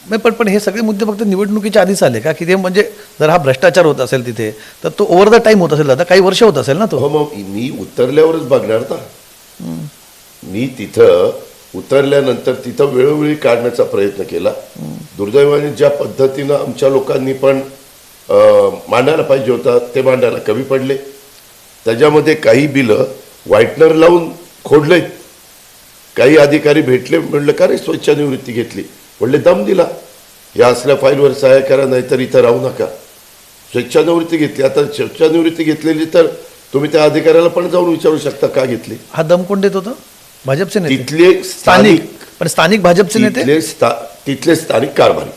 नाही पण पण हे सगळे मुद्दे फक्त निवडणुकीच्या आधीच आले का, की ते म्हणजे जर हा भ्रष्टाचार होत असेल तिथे तर तो ओव्हर द टाईम होत असेल, दादा काही वर्ष होत असेल ना तो. हो, मग मी उतरल्यावरच बघणार ना. मी तिथं उतरल्यानंतर तिथं वेळोवेळी काढण्याचा प्रयत्न केला. दुर्दैवाने ज्या पद्धतीनं आमच्या लोकांनी पण मांडायला पाहिजे होता ते मांडायला कमी पडले. त्याच्यामध्ये काही बिलं व्हाईटनर लावून खोडले. काही अधिकारी भेटले, म्हणलं का रे स्वेच्छानिवृत्ती घेतली, म्हणले दम दिला, या असल्या फाईलवर सहाय्य करा नाहीतर इथं राहू नका. स्वेच्छानिवृत्ती घेतली. आता स्वेच्छानिवृत्ती घेतलेली तर तुम्ही त्या अधिकाऱ्याला पण जाऊन विचारू शकता का घेतली. हा दम कोण देत होतं? भाजपचे नेते, तिथले स्थानिक, पण स्थानिक भाजपचे नेते, तिथले स्थानिक कारभारी,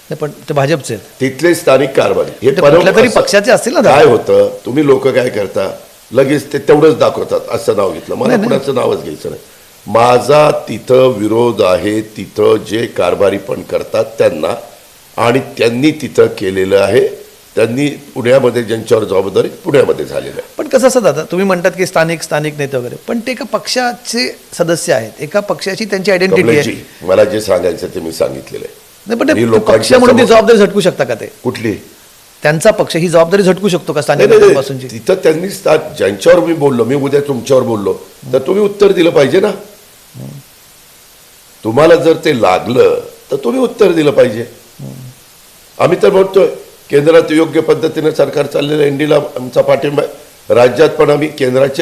नाही पण ते भाजपचे आहेत. तिथले स्थानिक कारभारी हे कुठल्या तरी पक्षाचे असतील ना दादा. काय होतं, तुम्ही लोक काय करता, लगेच ते तेवढंच दाखवतात. असं नाव घेतलं, मला कुणाचं नावच घ्यायचं नाही. माझा तिथं विरोध आहे, तिथं जे कारभारी पण करतात त्यांना, आणि त्यांनी तिथं केलेलं आहे. त्यांनी पुण्यामध्ये ज्यांच्यावर जबाबदारी पुण्यामध्ये झालेलं आहे. पण कसं असं दादा, तुम्ही म्हणतात की स्थानिक नेते वगैरे, पण ते एका पक्षाचे सदस्य आहेत, एका पक्षाची त्यांची आयडेंटिटी आहे. कमलेशजी, मला जे सांगायचं ते मी सांगितलेलं आहे. नाही पण मी ते लोकांच्या पक्ष म्हणून ती समोर- जबाबदारी झटकू शकता का? ते कुठली त्यांचा पक्ष ही जबाबदारी झटकू शकतो का स्थानिक नाही, नेत्यांपासूनची? तिथं त्यांनी ज्यांच्यावर मी बोललो, मी उद्या तुमच्यावर बोललो तर तुम्ही उत्तर दिलं पाहिजे ना. तुम्हाला जर ते लागलं तर तुम्ही उत्तर दिलं पाहिजे. आम्ही तर म्हणतोय केंद्रात योग्य पद्धतीने सरकार चाललेलं, एनडीला आमचा पाठिंबा आहे. राज्यात पण आम्ही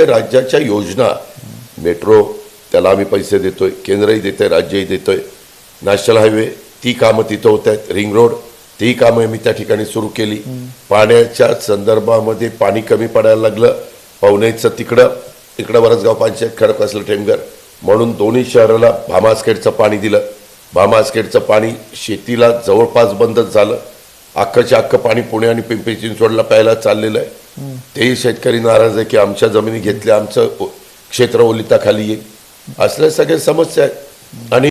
राज्याच्या योजना, मेट्रो त्याला आम्ही पैसे देतोय, केंद्रही देतोय, राज्यही देतोय. नॅशनल हायवे ती कामं तिथं होत आहेत, रिंग रोड ती कामं मी त्या ठिकाणी सुरू केली. पाण्याच्या संदर्भामध्ये पाणी कमी पडायला लागलं, पवनेचं तिकडं वरसगाव पंचायत, खडकवासला टेमघर म्हणून दोन्ही शहराला भामासखेडचं पाणी दिलं. भामासखेडचं पाणी शेतीला जवळपास बंदच झालं. अख्खच्या अख्खं पाणी पुणे आणि पिंपरी चिंचवडला प्यायला चाललेलं आहे. तेही शेतकरी नाराज आहे की आमच्या जमिनी घेतल्या, आमचं क्षेत्र ओलिताखाली येईल. असल्या सगळ्या समस्या आहेत. आणि